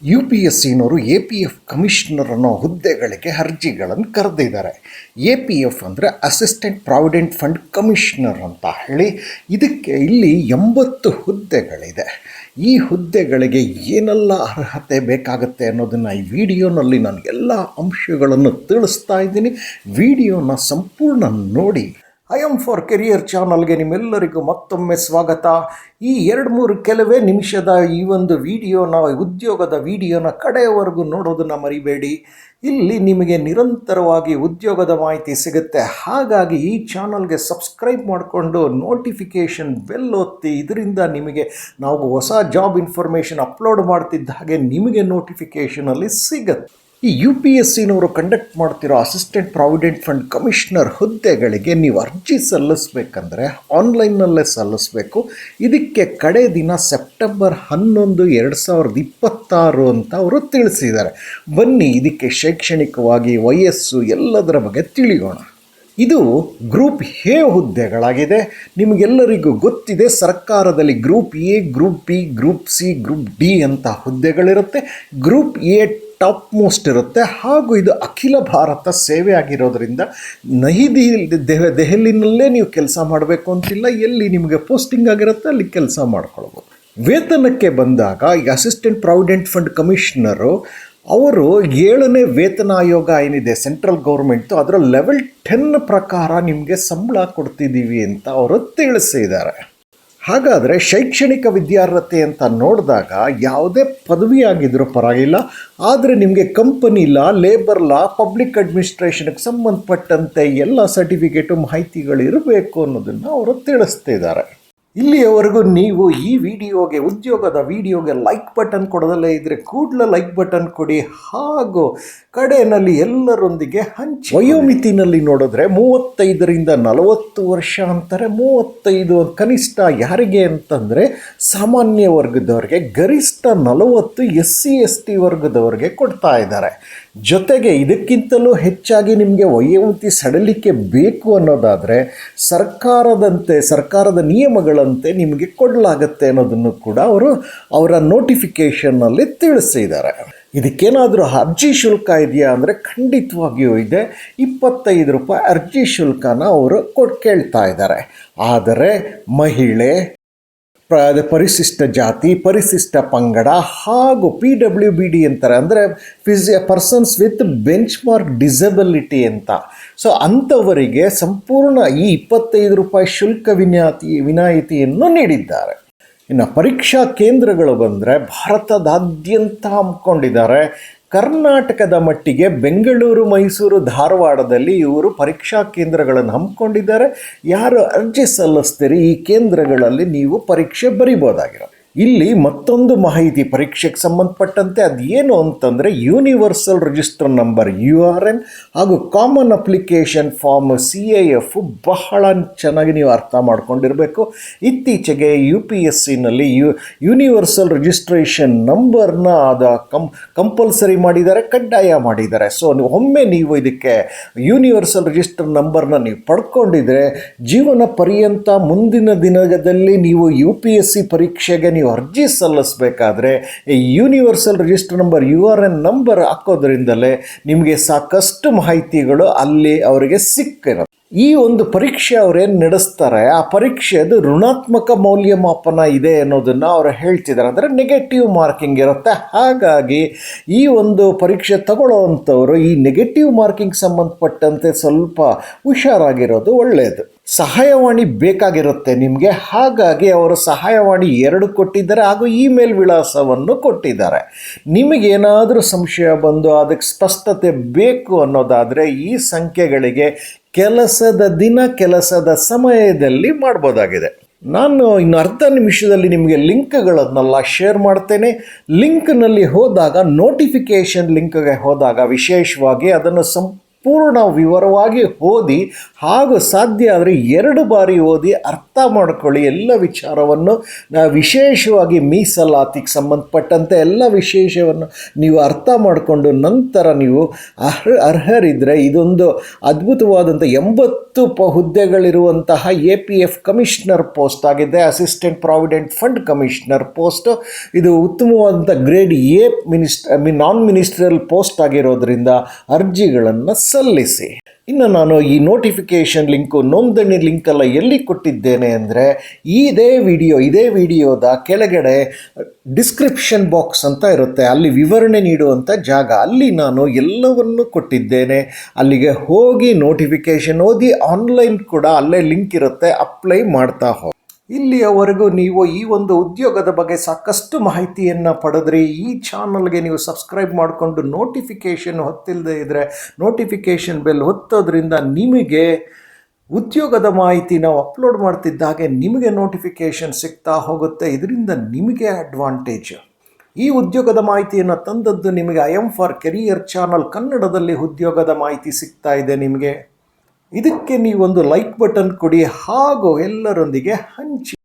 UPSCನವರು APF commissioner ಅನ್ನೋ ಹುದ್ದೆಗಳಿಗೆ ಅರ್ಜಿಗಳನ್ನು ಕರೆದಿದ್ದಾರೆ. APF ಅಂದರೆ ಅಸಿಸ್ಟೆಂಟ್ ಪ್ರಾವಿಡೆಂಟ್ ಫಂಡ್ ಕಮಿಷನರ್ ಅಂತ ಹೇಳಿ. ಇದಕ್ಕೆ ಇಲ್ಲಿ 80 ಹುದ್ದೆಗಳಿದೆ. ಈ ಹುದ್ದೆಗಳಿಗೆ ಏನೆಲ್ಲ ಅರ್ಹತೆ ಬೇಕಾಗುತ್ತೆ ಅನ್ನೋದನ್ನು ಈ ವಿಡಿಯೋನಲ್ಲಿ ನಾನು ಎಲ್ಲ ಅಂಶಗಳನ್ನು ತಿಳಿಸ್ತಾ ಇದ್ದೀನಿ. ವಿಡಿಯೋನ ಸಂಪೂರ್ಣ ನೋಡಿ. ಐ ಆಮ್ ಫಾರ್ ಕೆರಿಯರ್ ಚಾನಲ್ಗೆ ನಿಮ್ಮೆಲ್ಲರಿಗೂ ಮತ್ತೊಮ್ಮೆ ಸ್ವಾಗತ. ಈ 2-3 ಕೆಲವೇ ನಿಮಿಷದ ಈ ಒಂದು ವಿಡಿಯೋನ, ಉದ್ಯೋಗದ ವಿಡಿಯೋನ ಕಡೆಯವರೆಗೂ ನೋಡೋದನ್ನು ಮರಿಬೇಡಿ. ಇಲ್ಲಿ ನಿಮಗೆ ನಿರಂತರವಾಗಿ ಉದ್ಯೋಗದ ಮಾಹಿತಿ ಸಿಗುತ್ತೆ. ಹಾಗಾಗಿ ಈ ಚಾನಲ್ಗೆ ಸಬ್ಸ್ಕ್ರೈಬ್ ಮಾಡಿಕೊಂಡು ನೋಟಿಫಿಕೇಷನ್ ಬೆಲ್ ಒತ್ತಿ. ಇದರಿಂದ ನಿಮಗೆ ನಾವು ಹೊಸ ಜಾಬ್ ಇನ್ಫಾರ್ಮೇಷನ್ ಅಪ್ಲೋಡ್ ಮಾಡ್ತಿದ್ದ ಹಾಗೆ ನಿಮಗೆ ನೋಟಿಫಿಕೇಷನಲ್ಲಿ ಸಿಗುತ್ತೆ. ಈ UPSCನವರು ಕಂಡಕ್ಟ್ ಮಾಡ್ತಿರೋ ಅಸಿಸ್ಟೆಂಟ್ ಪ್ರಾವಿಡೆಂಟ್ ಫಂಡ್ ಕಮಿಷನರ್ ಹುದ್ದೆಗಳಿಗೆ ನೀವು ಅರ್ಜಿ ಸಲ್ಲಿಸಬೇಕಂದ್ರೆ ಆನ್ಲೈನ್ನಲ್ಲೇ ಸಲ್ಲಿಸಬೇಕು. ಇದಕ್ಕೆ ಕಡೆ ದಿನ ಸೆಪ್ಟೆಂಬರ್ 11, 2026 ಅಂತ ಅವರು ತಿಳಿಸಿದ್ದಾರೆ. ಬನ್ನಿ ಇದಕ್ಕೆ ಶೈಕ್ಷಣಿಕವಾಗಿ ವಯಸ್ಸು ಎಲ್ಲದರ ಬಗ್ಗೆ ತಿಳಿಯೋಣ. ಇದು ಗ್ರೂಪ್ ಎ ಹುದ್ದೆಗಳಾಗಿದೆ. ನಿಮಗೆಲ್ಲರಿಗೂ ಗೊತ್ತಿದೆ, ಸರ್ಕಾರದಲ್ಲಿ group A, group B, group C, group D ಅಂತ ಹುದ್ದೆಗಳಿರುತ್ತೆ. ಗ್ರೂಪ್ ಎ ಟಾಪ್ ಮೋಸ್ಟ್ ಇರುತ್ತೆ. ಹಾಗೂ ಇದು ಅಖಿಲ ಭಾರತ ಸೇವೆ ಆಗಿರೋದ್ರಿಂದ ದೆಹಲಿನಲ್ಲೇ ನೀವು ಕೆಲಸ ಮಾಡಬೇಕು ಅಂತಿಲ್ಲ. ಎಲ್ಲಿ ನಿಮಗೆ ಪೋಸ್ಟಿಂಗ್ ಆಗಿರುತ್ತೆ ಅಲ್ಲಿ ಕೆಲಸ ಮಾಡ್ಕೊಳ್ಬೋದು. ವೇತನಕ್ಕೆ ಬಂದಾಗ ಈಗ ಅಸಿಸ್ಟೆಂಟ್ ಪ್ರಾವಿಡೆಂಟ್ ಫಂಡ್ ಕಮಿಷನರು ಅವರು 7ನೇ ವೇತನ ಆಯೋಗ ಏನಿದೆ ಸೆಂಟ್ರಲ್ ಗೌರ್ಮೆಂಟು, ಅದರ ಲೆವೆಲ್ 10 ಪ್ರಕಾರ ನಿಮಗೆ ಸಂಬಳ ಕೊಡ್ತಿದ್ದೀವಿ ಅಂತ ಅವರು ತಿಳಿಸಿದ್ದಾರೆ. ಹಾಗಾದರೆ ಶೈಕ್ಷಣಿಕ ವಿದ್ಯಾರ್ಹತೆ ಅಂತ ನೋಡಿದಾಗ ಯಾವುದೇ ಪದವಿ ಆಗಿದ್ರೂ ಪರವಾಗಿಲ್ಲ, ಆದರೆ ನಿಮಗೆ company law, labour law, public ಅಡ್ಮಿನಿಸ್ಟ್ರೇಷನ್ಗೆ ಸಂಬಂಧಪಟ್ಟಂತೆ ಎಲ್ಲ ಸರ್ಟಿಫಿಕೇಟು ಮಾಹಿತಿಗಳು ಇರಬೇಕು ಅನ್ನೋದನ್ನು ಅವರು ತಿಳಿಸ್ತಿದ್ದಾರೆ. ಇಲ್ಲಿಯವರೆಗೂ ನೀವು ಈ ವಿಡಿಯೋಗೆ, ಉದ್ಯೋಗದ ವಿಡಿಯೋಗೆ ಲೈಕ್ ಬಟನ್ ಕೊಡದಲ್ಲೇ ಇದ್ದರೆ ಕೂಡಲೇ ಲೈಕ್ ಬಟನ್ ಕೊಡಿ. ಹಾಗೂ ಕಡೆಯಲ್ಲಿ ಎಲ್ಲರೊಂದಿಗೆ ಹಂಚಿ. ವಯೋಮಿತಿನಲ್ಲಿ ನೋಡಿದ್ರೆ 35ರಿಂದ 40 ವರ್ಷ ಅಂತಾರೆ. 35 ಕನಿಷ್ಠ ಯಾರಿಗೆ ಅಂತಂದರೆ ಸಾಮಾನ್ಯ ವರ್ಗದವ್ರಿಗೆ, ಗರಿಷ್ಠ 40 SC ST ವರ್ಗದವ್ರಿಗೆ ಕೊಡ್ತಾ ಇದ್ದಾರೆ. ಜೊತೆಗೆ ಇದಕ್ಕಿಂತಲೂ ಹೆಚ್ಚಾಗಿ ನಿಮಗೆ ವಯೋಮಿತಿ ಸಡಲಿಕೆ ಬೇಕು ಅನ್ನೋದಾದರೆ ಸರ್ಕಾರದ ನಿಯಮಗಳಂತೆ ನಿಮಗೆ ಕೊಡಲಾಗುತ್ತೆ ಅನ್ನೋದನ್ನು ಕೂಡ ಅವರು ಅವರ ನೋಟಿಫಿಕೇಷನ್ನಲ್ಲಿ ತಿಳಿಸಿದ್ದಾರೆ. ಇದಕ್ಕೇನಾದರೂ ಅರ್ಜಿ ಶುಲ್ಕ ಇದೆಯಾ ಅಂದರೆ ಖಂಡಿತವಾಗಿಯೂ ಇದೆ. 25 ರೂಪಾಯಿ ಅರ್ಜಿ ಶುಲ್ಕನ ಅವರು ಕೇಳ್ತಾ ಇದ್ದಾರೆ. ಆದರೆ ಮಹಿಳೆ, ಪರಿಶಿಷ್ಟ ಜಾತಿ, ಪರಿಶಿಷ್ಟ ಪಂಗಡ ಹಾಗೂ PWBD ಅಂತಾರೆ, ಅಂದರೆ persons with bench mark disability ಅಂತ. ಸೊ ಅಂಥವರಿಗೆ ಸಂಪೂರ್ಣ ಈ 25 ರೂಪಾಯಿ ಶುಲ್ಕ ವಿನಾಯಿತಿಯನ್ನು ನೀಡಿದ್ದಾರೆ. ಇನ್ನು ಪರೀಕ್ಷಾ ಕೇಂದ್ರಗಳು ಬಂದರೆ ಭಾರತದಾದ್ಯಂತ ಹಮ್ಮಿಕೊಂಡಿದ್ದಾರೆ. ಕರ್ನಾಟಕದ ಮಟ್ಟಿಗೆ ಬೆಂಗಳೂರು, ಮೈಸೂರು, ಧಾರವಾಡದಲ್ಲಿ ಇವರು ಪರೀಕ್ಷಾ ಕೇಂದ್ರಗಳನ್ನು ಹಮ್ಮಿಕೊಂಡಿದ್ದಾರೆ. ಯಾರು ಅರ್ಜಿ ಸಲ್ಲಿಸ್ತೀರಿ ಈ ಕೇಂದ್ರಗಳಲ್ಲಿ ನೀವು ಪರೀಕ್ಷೆ ಬರಿಬೋದಾಗಿರೋದು. ಇಲ್ಲಿ ಮತ್ತೊಂದು ಮಾಹಿತಿ ಪರೀಕ್ಷೆಗೆ ಸಂಬಂಧಪಟ್ಟಂತೆ ಅದೇನು ಅಂತಂದರೆ ಯೂನಿವರ್ಸಲ್ ರಿಜಿಸ್ಟರ್ ನಂಬರ್ URN ಹಾಗೂ ಕಾಮನ್ ಅಪ್ಲಿಕೇಶನ್ ಫಾರ್ಮ್ CAF ಬಹಳ ಚೆನ್ನಾಗಿ ನೀವು ಅರ್ಥ ಮಾಡ್ಕೊಂಡಿರಬೇಕು. ಇತ್ತೀಚೆಗೆ UPSCನಲ್ಲಿ ಯೂನಿವರ್ಸಲ್ ರಿಜಿಸ್ಟ್ರೇಷನ್ ನಂಬರ್ನ ಕಂಪಲ್ಸರಿ ಮಾಡಿದ್ದಾರೆ, ಕಡ್ಡಾಯ ಮಾಡಿದ್ದಾರೆ. ಸೊ ಒಮ್ಮೆ ನೀವು ಇದಕ್ಕೆ ಯೂನಿವರ್ಸಲ್ ರಿಜಿಸ್ಟರ್ ನಂಬರ್ನ ನೀವು ಪಡ್ಕೊಂಡಿದ್ರೆ ಜೀವನ ಪರ್ಯಂತ ಮುಂದಿನ ದಿನದಲ್ಲಿ ನೀವು UPSC ಪರೀಕ್ಷೆಗೆ ನೀವು ಅರ್ಜಿ ಸಲ್ಲಿಸಬೇಕಾದ್ರೆ universal register number URN number ಹಾಕೋದ್ರಿಂದಲೇ ನಿಮಗೆ ಸಾಕಷ್ಟು ಮಾಹಿತಿಗಳು ಅಲ್ಲಿ ಅವರಿಗೆ ಸಿಕ್ಕಿರುತ್ತೆ. ಈ ಒಂದು ಪರೀಕ್ಷೆ ಅವರೇನು ನಡೆಸ್ತಾರೆ, ಆ ಪರೀಕ್ಷೆದು ಋಣಾತ್ಮಕ ಮೌಲ್ಯಮಾಪನ ಇದೆ ಅನ್ನೋದನ್ನು ಅವರು ಹೇಳ್ತಿದ್ದಾರೆ. ಅಂದರೆ ನೆಗೆಟಿವ್ ಮಾರ್ಕಿಂಗ್ ಇರುತ್ತೆ. ಹಾಗಾಗಿ ಈ ಒಂದು ಪರೀಕ್ಷೆ ತಗೊಳ್ಳೋವಂಥವರು ಈ ನೆಗೆಟಿವ್ ಮಾರ್ಕಿಂಗ್ ಸಂಬಂಧಪಟ್ಟಂತೆ ಸ್ವಲ್ಪ ಹುಷಾರಾಗಿರೋದು ಒಳ್ಳೆಯದು. ಸಹಾಯವಾಣಿ ಬೇಕಾಗಿರುತ್ತೆ ನಿಮಗೆ. ಹಾಗಾಗಿ ಅವರು ಸಹಾಯವಾಣಿ 2 ಕೊಟ್ಟಿದ್ದಾರೆ ಹಾಗೂ ಇಮೇಲ್ ವಿಳಾಸವನ್ನು ಕೊಟ್ಟಿದ್ದಾರೆ. ನಿಮಗೇನಾದರೂ ಸಂಶಯ ಬಂದು ಅದಕ್ಕೆ ಸ್ಪಷ್ಟತೆ ಬೇಕು ಅನ್ನೋದಾದರೆ ಈ ಸಂಖ್ಯೆಗಳಿಗೆ ಕೆಲಸದ ದಿನ, ಕೆಲಸದ ಸಮಯದಲ್ಲಿ ಮಾಡ್ಬೋದಾಗಿದೆ. ನಾನು ಇನ್ನು ಅರ್ಧ ನಿಮಿಷದಲ್ಲಿ ನಿಮಗೆ ಲಿಂಕ್ಗಳನ್ನೆಲ್ಲ ಶೇರ್ ಮಾಡ್ತೇನೆ. ಲಿಂಕ್ನಲ್ಲಿ ಹೋದಾಗ, ನೋಟಿಫಿಕೇಷನ್ ಲಿಂಕ್ಗೆ ಹೋದಾಗ ವಿಶೇಷವಾಗಿ ಅದನ್ನು ಸಂಪೂರ್ಣ ವಿವರವಾಗಿ ಓದಿ, ಹಾಗೂ ಸಾಧ್ಯ ಆದರೆ 2 ಬಾರಿ ಓದಿ ಅರ್ಥ ಮಾಡ್ಕೊಳ್ಳಿ ಎಲ್ಲ ವಿಚಾರವನ್ನು. ವಿಶೇಷವಾಗಿ ಮೀಸಲಾತಿಗೆ ಸಂಬಂಧಪಟ್ಟಂತೆ ಎಲ್ಲ ವಿಶೇಷವನ್ನು ನೀವು ಅರ್ಥ ಮಾಡಿಕೊಂಡು ನಂತರ ನೀವು ಅರ್ಹರಿದ್ದರೆ ಇದೊಂದು ಅದ್ಭುತವಾದಂಥ 80 ಹುದ್ದೆಗಳಿರುವಂತಹ APF ಕಮಿಷನರ್ ಪೋಸ್ಟ್ ಆಗಿದೆ, assistant provident fund commissioner post. ಇದು ಉತ್ತಮವಾದಂಥ grade A non ministerial post ಆಗಿರೋದ್ರಿಂದ ಅರ್ಜಿಗಳನ್ನು ಸಲ್ಲಿಸಿ. ಇನ್ನು ನಾನು ಈ ನೋಟಿಫಿಕೇಷನ್ ಲಿಂಕು, ನೋಂದಣಿ ಲಿಂಕೆಲ್ಲ ಎಲ್ಲಿ ಕೊಟ್ಟಿದ್ದೇನೆ ಅಂದರೆ ಇದೇ ವಿಡಿಯೋದ ಕೆಳಗಡೆ ಡಿಸ್ಕ್ರಿಪ್ಷನ್ ಬಾಕ್ಸ್ ಅಂತ ಇರುತ್ತೆ, ಅಲ್ಲಿ ವಿವರಣೆ ನೀಡುವಂಥ ಜಾಗ, ಅಲ್ಲಿ ನಾನು ಎಲ್ಲವನ್ನು ಕೊಟ್ಟಿದ್ದೇನೆ. ಅಲ್ಲಿಗೆ ಹೋಗಿ ನೋಟಿಫಿಕೇಷನ್ ಓದಿ, ಆನ್ಲೈನ್ ಕೂಡ ಅಲ್ಲೇ ಲಿಂಕ್ ಇರುತ್ತೆ, ಅಪ್ಲೈ ಮಾಡ್ತಾ ಹೋಗಿ. ಇಲ್ಲಿಯವರೆಗೂ ನೀವು ಈ ಒಂದು ಉದ್ಯೋಗದ ಬಗ್ಗೆ ಸಾಕಷ್ಟು ಮಾಹಿತಿಯನ್ನು ಪಡೆದ್ರಿ. ಈ ಚಾನಲ್ಗೆ ನೀವು ಸಬ್ಸ್ಕ್ರೈಬ್ ಮಾಡಿಕೊಂಡು ನೋಟಿಫಿಕೇಷನ್ ಹೊತ್ತಿಲ್ಲದೆ ಇದ್ದರೆ ನೋಟಿಫಿಕೇಷನ್ ಬೆಲ್ ಹೊತ್ತೋದ್ರಿಂದ ನಿಮಗೆ ಉದ್ಯೋಗದ ಮಾಹಿತಿ ನಾವು ಅಪ್ಲೋಡ್ ಮಾಡ್ತಿದ್ದಾಗೆ ನಿಮಗೆ ನೋಟಿಫಿಕೇಷನ್ ಸಿಗ್ತಾ ಹೋಗುತ್ತೆ. ಇದರಿಂದ ನಿಮಗೆ ಅಡ್ವಾಂಟೇಜ್. ಈ ಉದ್ಯೋಗದ ಮಾಹಿತಿಯನ್ನು ತಂದದ್ದು ನಿಮಗೆ IM ಫಾರ್ ಕೆರಿಯರ್ ಚಾನಲ್ ಕನ್ನಡದಲ್ಲಿ ಉದ್ಯೋಗದ ಮಾಹಿತಿ ಸಿಗ್ತಾ ಇದೆ ನಿಮಗೆ. ಇದಕ್ಕೆ ನೀವೊಂದು ಲೈಕ್ ಬಟನ್ ಕೊಡಿ ಹಾಗೂ ಎಲ್ಲರೊಂದಿಗೆ ಹಂಚಿ.